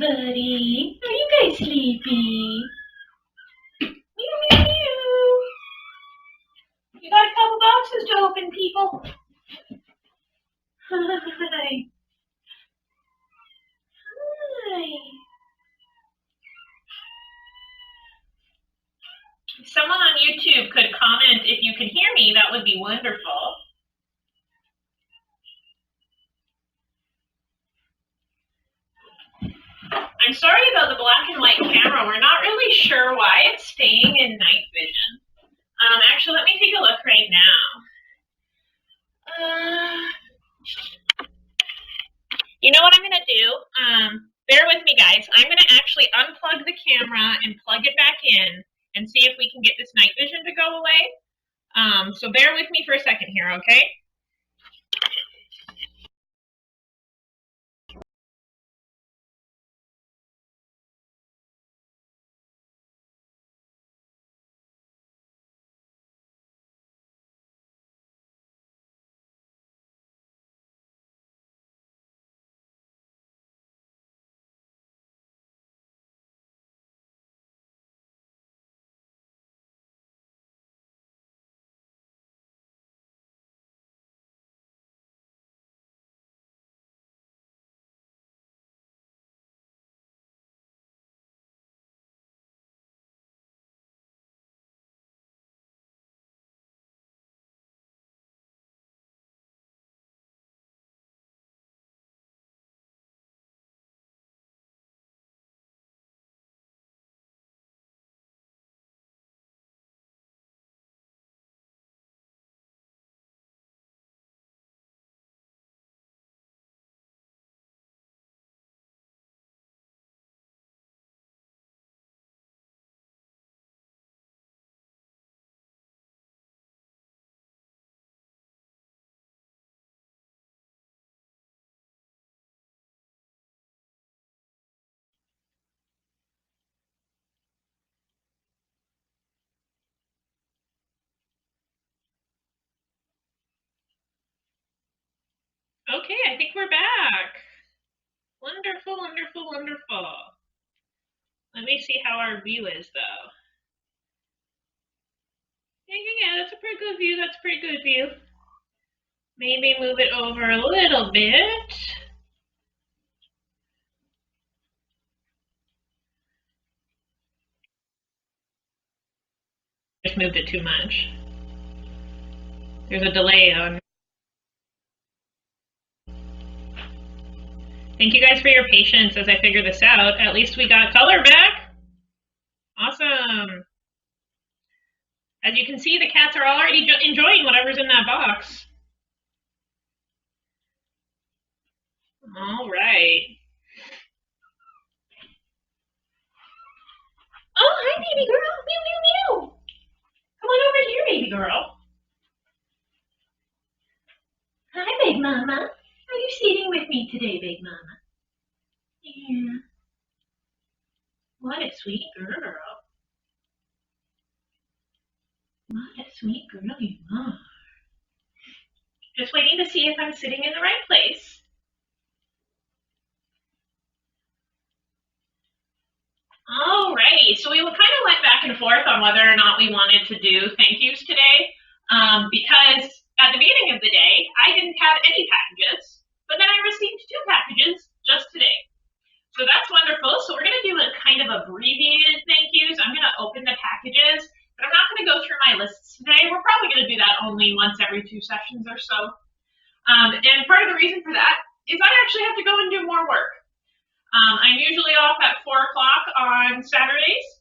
everybody. Are you guys sleepy? Meow, meow, meow. You got a couple boxes to open, people. Hi. Hi. If someone on YouTube could comment if you can hear me, that would be wonderful. I'm sorry about the black and white camera. We're not really sure why it's staying in night vision. Actually, let me take a look right now. You know what I'm going to do? Bear with me, guys. I'm going to actually unplug the camera and plug it back in and see if we can get this night vision to go away. So bear with me for a second here, okay? Okay, I think we're back. Wonderful, wonderful, wonderful. Let me see how our view is, though. Yeah, that's a pretty good view. That's a pretty good view. Maybe move it over a little bit. Just moved it too much. There's a delay on. Thank you guys for your patience as I figure this out. At least we got color back. Awesome. As you can see, the cats are already enjoying whatever's in that box. All right. Oh, hi, baby girl. Meow, meow, meow. Come on over here, baby girl. Hi, big mama. Are you sitting with me today, big mama? Yeah. What a sweet girl. What a sweet girl you are. Just waiting to see if I'm sitting in the right place. Alrighty, so we kind of went back and forth on whether or not we wanted to do thank yous today, because at the beginning of the day, I didn't have any packages, but then I received 2 packages just today. So that's wonderful. So we're going to do a kind of abbreviated thank yous. I'm going to open the packages, but I'm not going to go through my lists today. We're probably going to do that only once every 2 sessions or so. And part of the reason for that is I actually have to go and do more work. I'm usually off at 4 o'clock on Saturdays,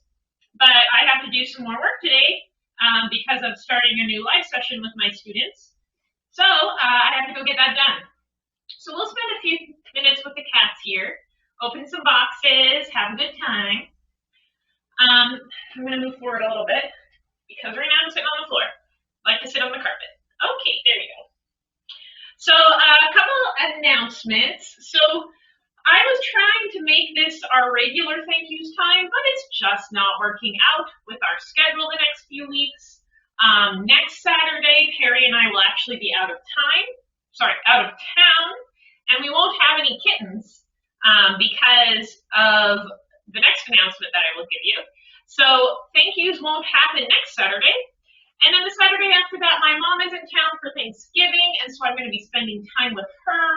but I have to do some more work today because of starting a new live session with my students. So I have to go get that done. So we'll spend a few minutes with the cats here, open some boxes, have a good time. I'm going to move forward a little bit because right now I'm sitting on the floor. I like to sit on the carpet. Okay, there you go. So a couple announcements. So I was trying to make this our regular thank yous time, but it's just not working out with our schedule the next few weeks. Next Saturday, Perry and I will actually be out of town, and we won't have any kittens because of the next announcement that I will give you. So thank yous won't happen next Saturday. And then the Saturday after that, my mom is in town for Thanksgiving, and so I'm going to be spending time with her.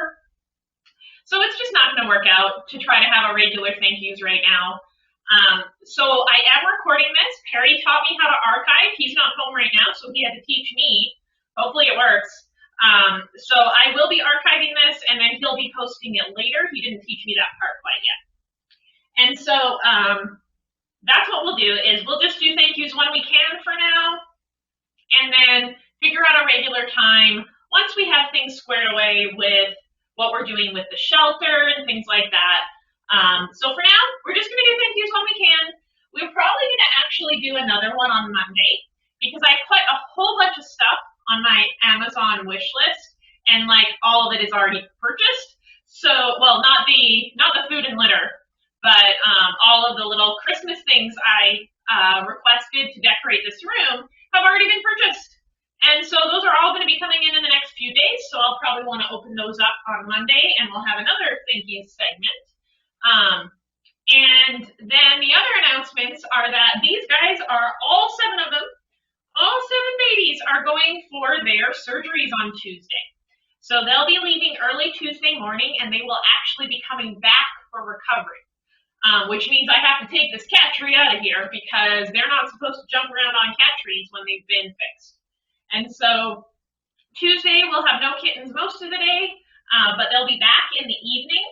So it's just not going to work out to try to have a regular thank yous right now. So I am recording this. Perry taught me how to archive. He's not home right now, so he had to teach me. Hopefully it works. So I will be archiving this, and then he'll be posting it later. He didn't teach me that part quite yet. And so that's what we'll do, is we'll just do thank yous when we can for now, and then figure out a regular time once we have things squared away with what we're doing with the shelter and things like that. So for now, we're just going to do thank yous when we can. We're probably going to actually do another one on Monday, because I put a whole bunch of stuff on my Amazon wish list, and like all of it is already purchased. So, well, not the food and litter, but all of the little Christmas things I requested to decorate this room have already been purchased. And so those are all going to be coming in the next few days, so I'll probably want to open those up on Monday, and we'll have another thank you segment. And then the other announcements are that these guys are, all 7 of them, all 7 babies are going for their surgeries on Tuesday. So they'll be leaving early Tuesday morning, and they will actually be coming back for recovery, which means I have to take this cat tree out of here, because they're not supposed to jump around on cat trees when they've been fixed. And so Tuesday we'll have no kittens most of the day, but they'll be back in the evening.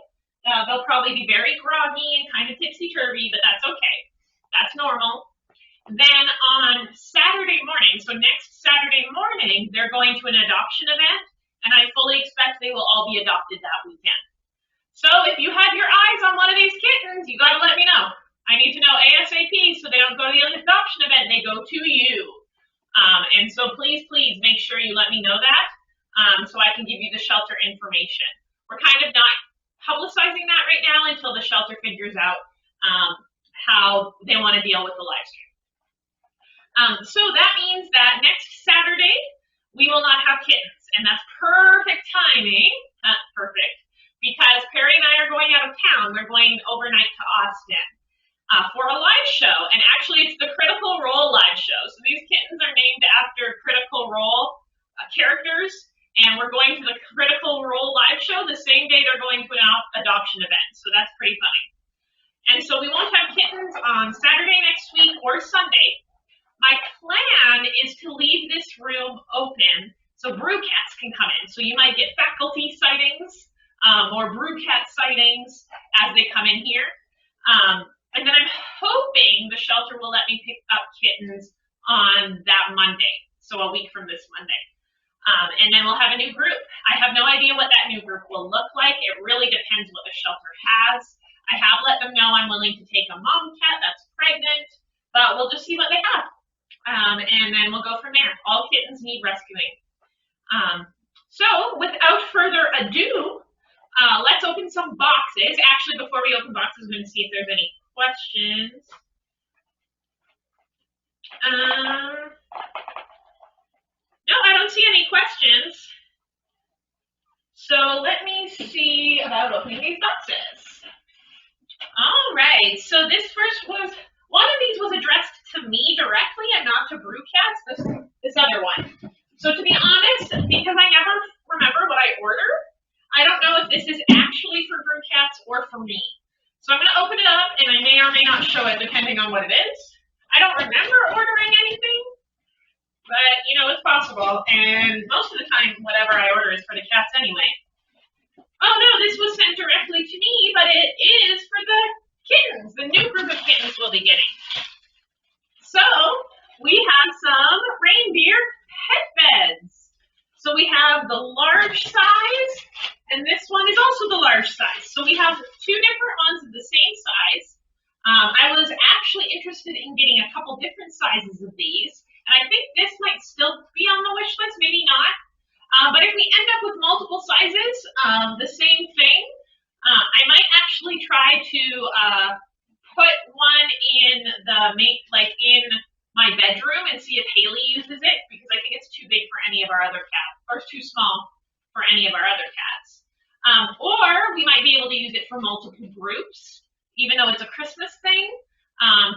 They'll probably be very groggy and kind of tipsy-turvy, but that's okay. That's normal. Then on Saturday morning, so next Saturday morning, they're going to an adoption event, and I fully expect they will all be adopted that weekend. So if you have your eyes on one of these kittens, you got to let me know. I need to know ASAP, so they don't go to the adoption event, they go to you. And so please make sure you let me know that, so I can give you the shelter information. We're kind of not publicizing that right now until the shelter figures out how they want to deal with the live stream. So that means that next Saturday, we will not have kittens, and that's perfect timing, because Perry and I are going out of town. We're going overnight to Austin for a live show, and actually it's the Critical Role live show. So these kittens are named after Critical Role characters, and we're going to the Critical Role live show the same day they're going to an adoption event, so that's pretty funny. And so we won't have kittens on Saturday next week or Sunday. My plan is to leave this room open so Bru Cats can come in. So you might get faculty sightings or Bru Cat sightings as they come in here. And then I'm hoping the shelter will let me pick up kittens on that Monday, so a week from this Monday. And then we'll have a new group. I have no idea what that new group will look like. It really depends what the shelter has. I have let them know I'm willing to take a mom cat that's pregnant, but we'll just see what they have. And then we'll go from there. All kittens need rescuing. So without further ado, let's open some boxes. Actually, before we open boxes, I'm going to see if there's any questions. No, I don't see any questions. So let me see about opening these boxes. All right, so this first was, one of these was addressed to me directly and not to Bru Cats, this other one. So to be honest, because I never remember what I ordered, I don't know if this is actually for Bru Cats or for me. So I'm going to open it up, and I may or may not show it depending on what it is. I don't remember ordering anything, but, you know, it's possible. And most of the time, whatever I order is for the cats anyway. Oh, no, this was sent directly to me, but it is for the kittens, the new group of kittens we'll be getting. So we have some reindeer pet beds. So we have the large size, and this one is also the large size. So we have 2 different ones of the same size. I was actually interested in getting a couple different sizes of these, and I think this might still be on the wish list, maybe not. But if we end up with multiple sizes, the same thing, I might actually try to put one in in my bedroom and see if Haley uses it, because I think it's too big for any of our other cats, or too small for any of our other cats. Or we might be able to use it for multiple groups, even though it's a Christmas thing.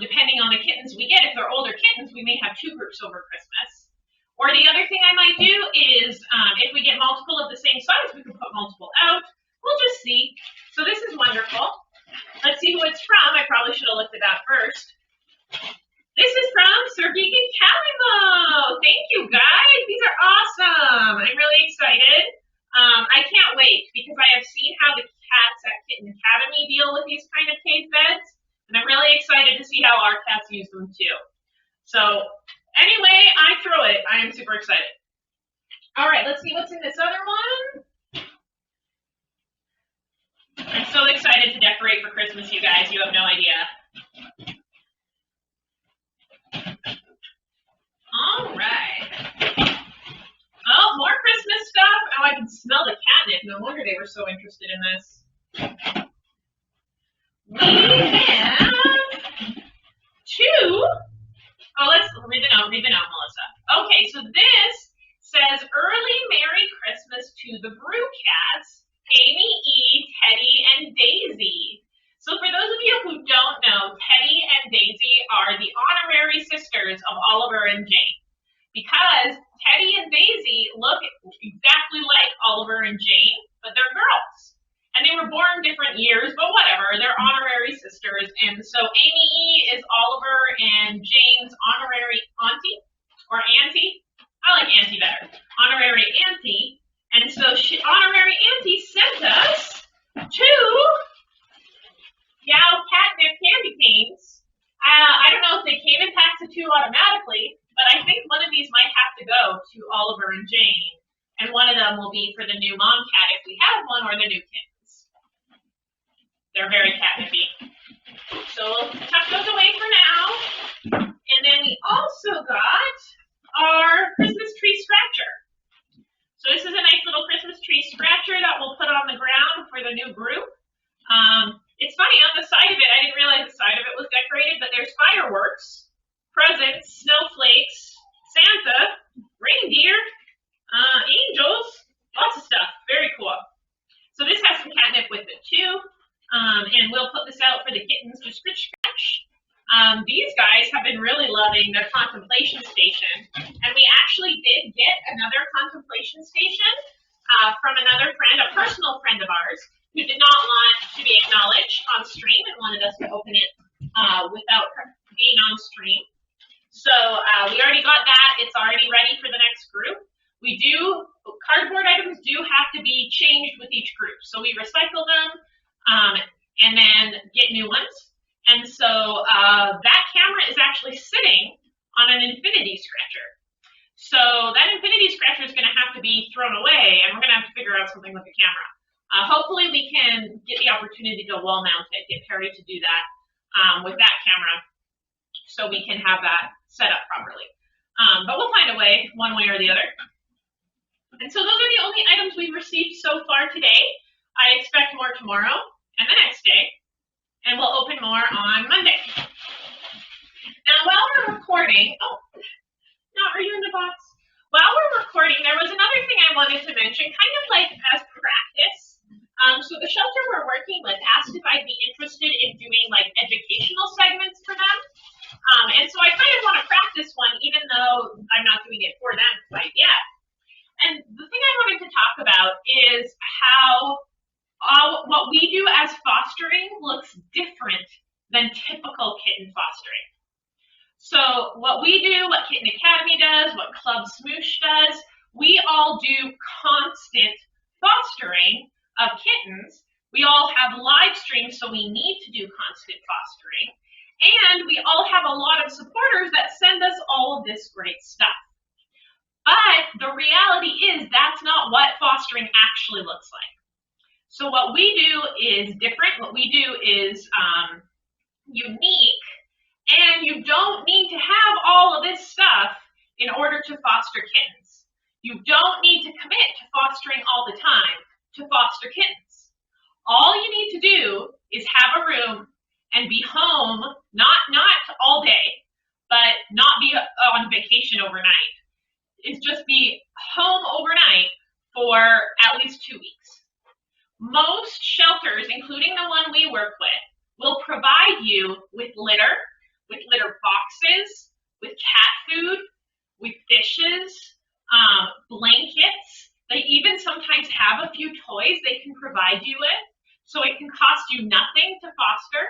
Depending on the kittens we get, if they're older kittens, we may have 2 groups over Christmas. Or the other thing I might do is, if we get multiple of the same size, we can put multiple out. We'll just see. So this is wonderful. Let's see who it's from. I probably should have looked at that first. This is from SirGeek and CallieMo. Thank you, guys. These are awesome. I'm really excited. I can't wait because I have seen how the cats at Kitten Academy deal with these kind of cave beds. And I'm really excited to see how our cats use them too. So anyway, I throw it. I am super excited. All right, let's see what's in this other one. I'm so excited to decorate for Christmas, you guys. You have no idea. All right. Oh, more Christmas stuff. Oh, I can smell the catnip. No wonder they were so interested in this. We have 2. Oh, let's read the note, Melissa. Okay, so this says, Early Merry Christmas to the Bru Cats, Amy E, Teddy, and Daisy. So for those of you who don't know, Teddy and Daisy are the honorary sisters of Oliver and Jane. Because Teddy and Daisy look exactly like Oliver and Jane, but they're girls. And they were born different years, but whatever, they're honorary sisters. And so Amy E is Oliver and Jane's honorary auntie, or auntie. I like auntie better. Honorary auntie. And so honorary auntie sent us 2 Yow catnip candy canes. I don't know if they came in packs of 2 automatically, but I think one of these might have to go to Oliver and Jane. And one of them will be for the new mom cat if we have one, or the new kittens. They're very catnippy. So we'll tuck those away for now. And then we also got our Christmas tree scratcher. So this is a nice little Christmas tree scratcher that we'll put on the ground for the new group. It's funny, on the side of it, I didn't realize the side of it was decorated, but there's fireworks, presents, snowflakes, Santa, reindeer, angels, lots of stuff. Very cool. So this has some catnip with it too. And we'll put this out for the kittens to scratch. These guys have been really loving their contemplation station. And we actually did get another contemplation station from another friend, a personal friend of ours, who did not want to be acknowledged on stream and wanted us to open it without being on stream. So we already got that. It's already ready for the next group. Cardboard items do have to be changed with each group. So we recycle them and then get new ones. And so that camera is actually sitting on an infinity scratcher. So that infinity scratcher is going to have to be thrown away, and we're going to have to figure out something with the camera. Hopefully we can get the opportunity to wall mount it, get Perry to do that with that camera so we can have that set up properly. But we'll find a way, one way or the other. And so those are the only items we've received so far today. I expect more tomorrow and the next day, and we'll open more on Monday. Now, while we're recording, Nott, are you in the box? While we're recording, there was another thing I wanted to mention, kind of like as practice. So the shelter we're working with asked if I'd be interested in doing like educational segments for them. And so I kind of want to practice one, even though I'm not doing it for them quite yet. And the thing I wanted to talk about is how what we do as fostering looks different than typical kitten fostering. So what we do, what Kitten Academy does, what Club Smoosh does, we all do constant fostering of kittens. We all have live streams, so we need to do constant fostering. And we all have a lot of supporters that send us all of this great stuff. But the reality is that's not what fostering actually looks like. So what we do is different. What we do is unique. And you don't need to have all of this stuff in order to foster kittens. You don't need to commit to fostering all the time to foster kittens. All you need to do is have a room and be home, not all day, but not be on vacation overnight. Is just be home overnight for at least 2 weeks. Most shelters, including the one we work with, will provide you with litter boxes, with cat food, with dishes, blankets. They even sometimes have a few toys they can provide you with, so it can cost you nothing to foster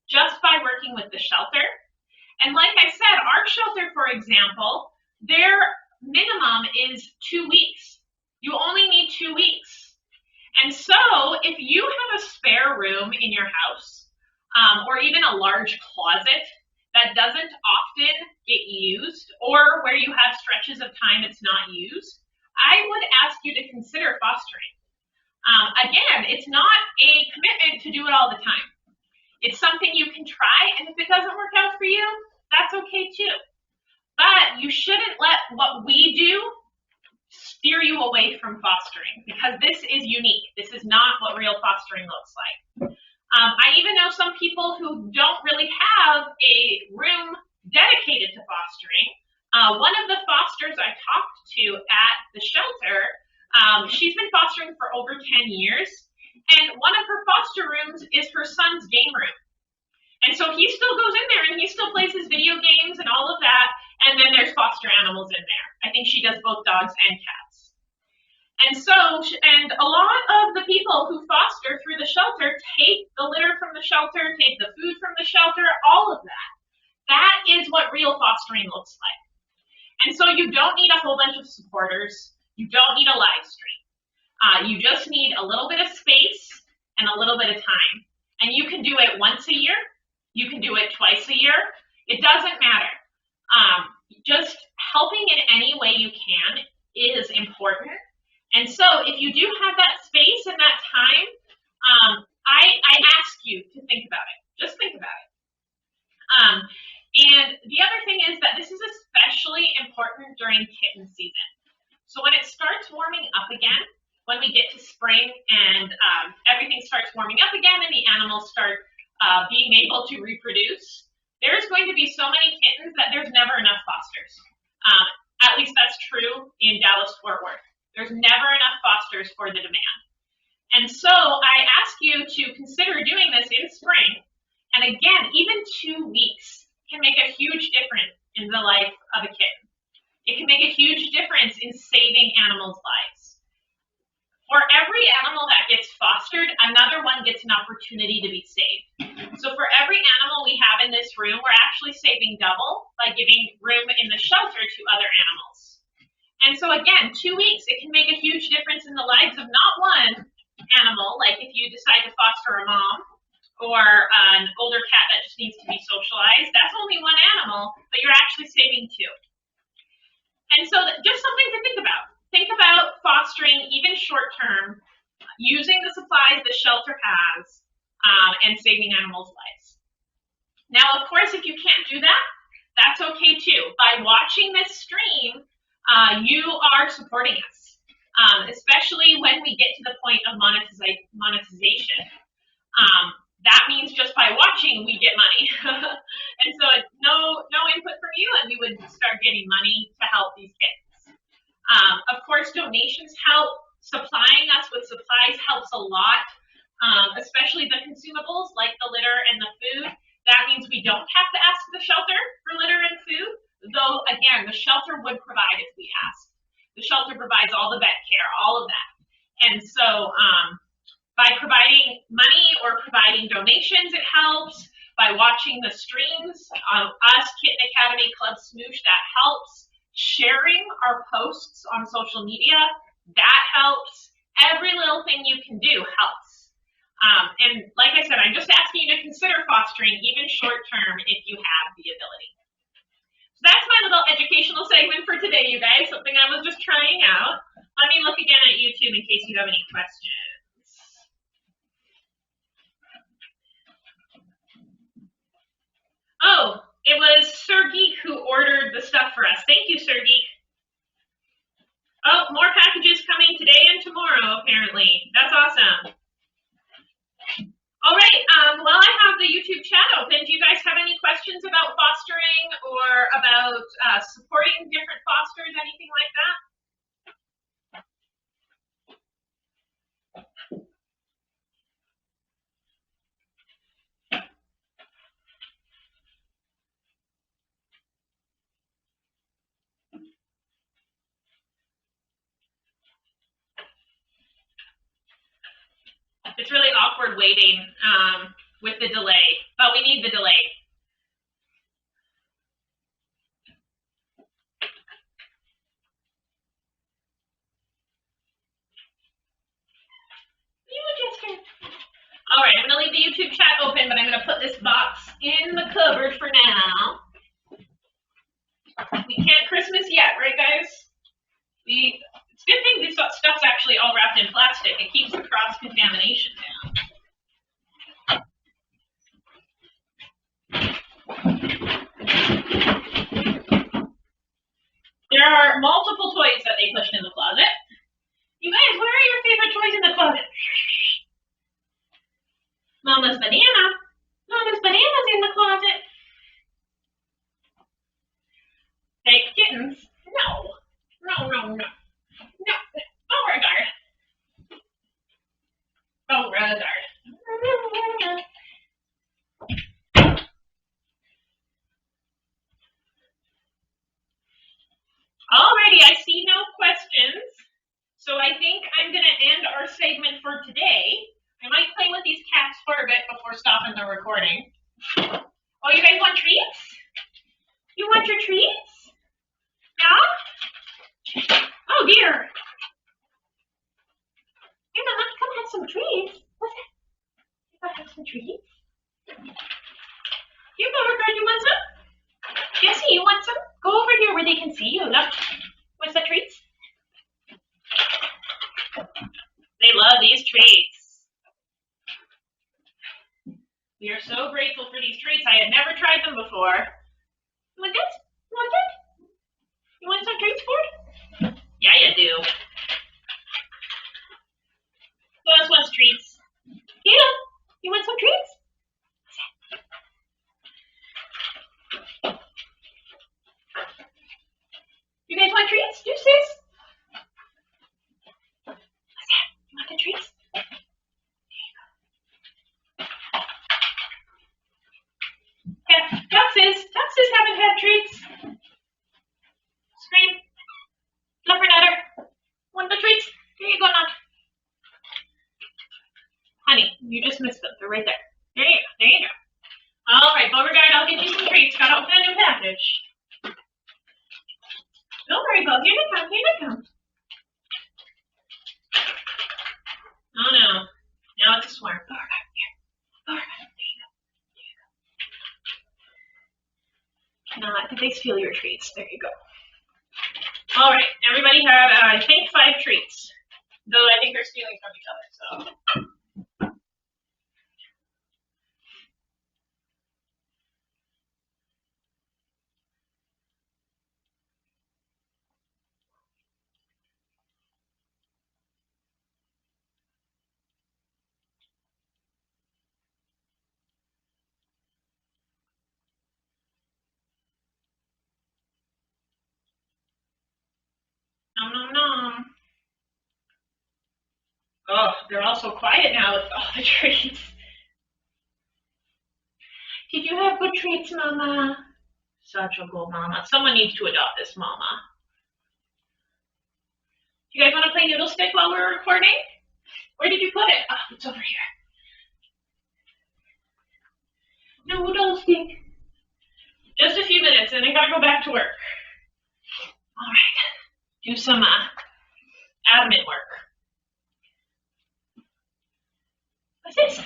just by working with the shelter. And like I said, our shelter, for example, their minimum is 2 weeks. You only need 2 weeks. And so if you have a spare room in your house, or even a large closet that doesn't often get used, or where you have stretches of time it's not used, I would ask you to consider fostering. Again, it's not a commitment to do it all the time. It's something you can try, and if it doesn't work out for you, that's okay too. But you shouldn't let what we do steer you away from fostering, because this is unique. This is not what real fostering looks like. I even know some people who don't really have a room dedicated to fostering. One of the fosters I talked to at the shelter, she's been fostering for over 10 years, and one of her foster rooms is her son's game room. And so he still goes in there and he still plays his video games and all of that, and then there's foster animals in there. I think she does both dogs and cats. And so, and a lot of the people who foster through the shelter take the litter from the shelter, take the food from the shelter, all of that. That is what real fostering looks like. And so you don't need a whole bunch of supporters. You don't need a live stream. You just need a little bit of space and a little bit of time. And you can do it once a year. You can do it twice a year. It doesn't matter. Just helping in any way you can is important. And so if you do have that space and that time, I ask you to think about it. Just think about it. And the other thing is that this is especially important during kitten season. So when it starts warming up again, when we get to spring and everything starts warming up again and the animals start being able to reproduce, there's going to be so many kittens that there's never enough fosters. At least that's true in Dallas-Fort Worth. There's never enough fosters for the demand. And so I ask you to consider doing this in spring. And again, even 2 weeks can make a huge difference in the life of a kitten. It can make a huge difference in saving animals' lives. For every animal that gets fostered, another one gets an opportunity to be saved. So for every animal we have in this room, we're actually saving double by giving room in the shelter to other animals. And so again, 2 weeks, it can make a huge difference in the lives of not one animal, like if you decide to foster a mom or an older cat that just needs to be socialized, that's only one animal, but you're actually saving 2. And so just something to think about. Think about fostering, even short term, using the supplies the shelter has, and saving animals' lives. Now, of course, if you can't do that, that's okay too. By watching this stream, you are supporting us, especially when we get to the point of monetization. That means just by watching, we get money. And so it's no input from you, and we would start getting money to help these kids. Of course, donations help. Supplying us with supplies helps a lot, especially the consumables like the litter and the food. That means we don't have to ask the shelter for litter and food, though, again, the shelter would provide if we asked. The shelter provides all the vet care, all of that. And so by providing money or providing donations, it helps. By watching the streams, us, Kitten Academy, Club Smoosh, that helps. Sharing our posts on social media, that helps. Every little thing you can do helps. And like I said, I'm just asking you to consider fostering, even short term, if you have the ability. So that's my little educational segment for today, you guys, something I was just trying out. Let me look again at YouTube in case you have any questions. Oh, it was SirGeek who ordered the stuff for us. Thank you, SirGeek. Oh, more packages coming today and tomorrow, apparently. That's awesome. All right, while I have the YouTube chat open, do you guys have any questions about fostering or about supporting different fosters, anything like that? awkward waiting with the delay, but we need the delay. Jester. All right, I'm going to leave the YouTube chat open, but I'm going to put this box in the cupboard for now. We can't Christmas yet, right, guys? It's a good thing this stuff's actually all wrapped in plastic. It keeps the cross-contamination down. There are multiple toys that they pushed in the closet. You guys, where are your favorite toys in the closet? Mama's banana. Mama's banana's in the closet. Hey, kittens. No. No. No. Beauregard. Alrighty, I see no questions. So I think I'm going to end our segment for today. I might play with these cats for a bit before stopping the recording. Oh, you guys want treats? You want your treats? Yeah? Oh, dear. Here, Mama, come have some treats. What's that? You want to have some treats? Here, Beauregard, you want some? Jessie, you want some? Go over here where they can see you. Look. What's the treats? They love these treats. We are so grateful for these treats. I had never tried them before. You want this? You want it? You want some treats, Fjord? Yeah, you do. Who else wants treats? Yeah. You want some treats? You guys want treats? Juices? What's that? You want the treats? Yeah, Duxes haven't had treats. Scream. Fluffernutter. Want the treats? Here you go, Nott. Honey, you just missed them. They're right there. There you go. There you go. All right, Beauregard, I'll get you some treats. Gotta open a new package. Don't worry, Beau. Here they come. Here they come. Oh, no. Now it's a swarm. Beauregard, here. Beauregard, there you go. Nott, did they steal your treats? There you go. All right, everybody had, I think, 5 treats. Though I think they're stealing from each other, so. Nom, nom, nom. Oh, they're all so quiet now with all the treats. Did you have good treats, Mama? Such a good mama. Someone needs to adopt this mama. You guys want to play Noodle Stick while we're recording? Where did you put it? Oh, it's over here. Noodle Stick. Just a few minutes and I gotta go back to work. All right. Do some admin work. What's this?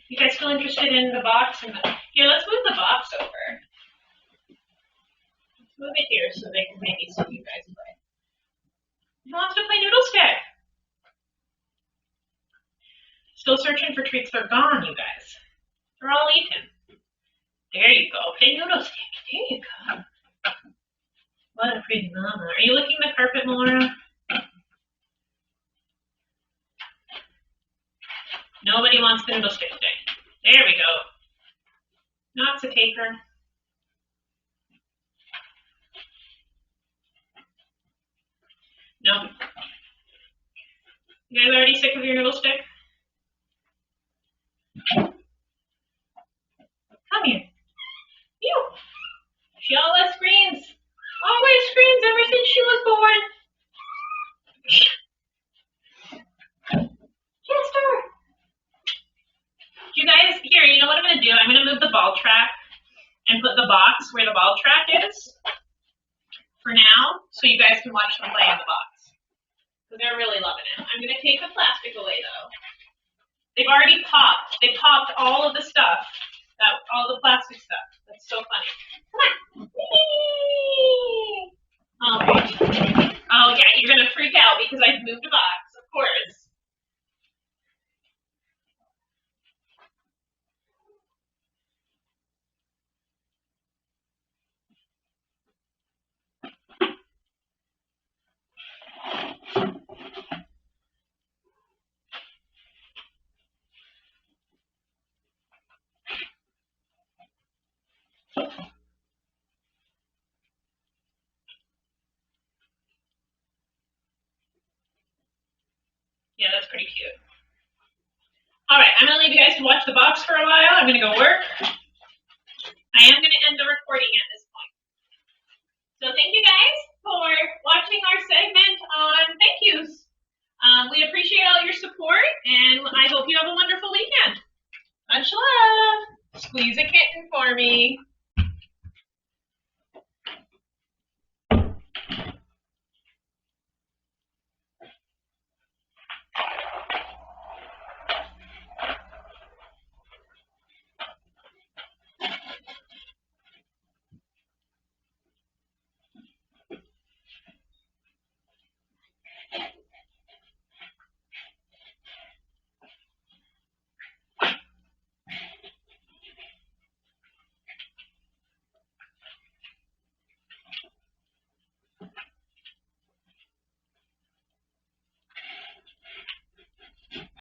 You guys still interested in the box? Here, let's move the box over. Let's move it here so they can maybe see you guys play. Who wants to play Noodle Stick? Still searching for treats. They're gone, you guys. They're all eaten. There you go. Play Noodle Stick. There you go. What a pretty mama. Are you licking the carpet, Melora? Nobody wants the Noodle Stick today. There we go. Nott's a taker. No. You guys already sick of your Noodle Stick? Come here. You. She always screams. Always screams ever since she was born. Jester. ball track and put the box where the ball track is for now, so you guys can watch them play in the box. So they're really loving it. I'm going to take the plastic away, though. They've already popped. They popped all of the stuff, all the plastic stuff. That's so funny. Come on. Okay. Oh, yeah, you're going to freak out because I've moved a box, of course. Yeah, that's pretty cute. All right, I'm going to leave you guys to watch the box for a while. I'm going to go work. I am going to end the recording at this point. So thank you guys for watching our segment on thank yous. We appreciate all your support, and I hope you have a wonderful weekend. Much love. Squeeze a kitten for me.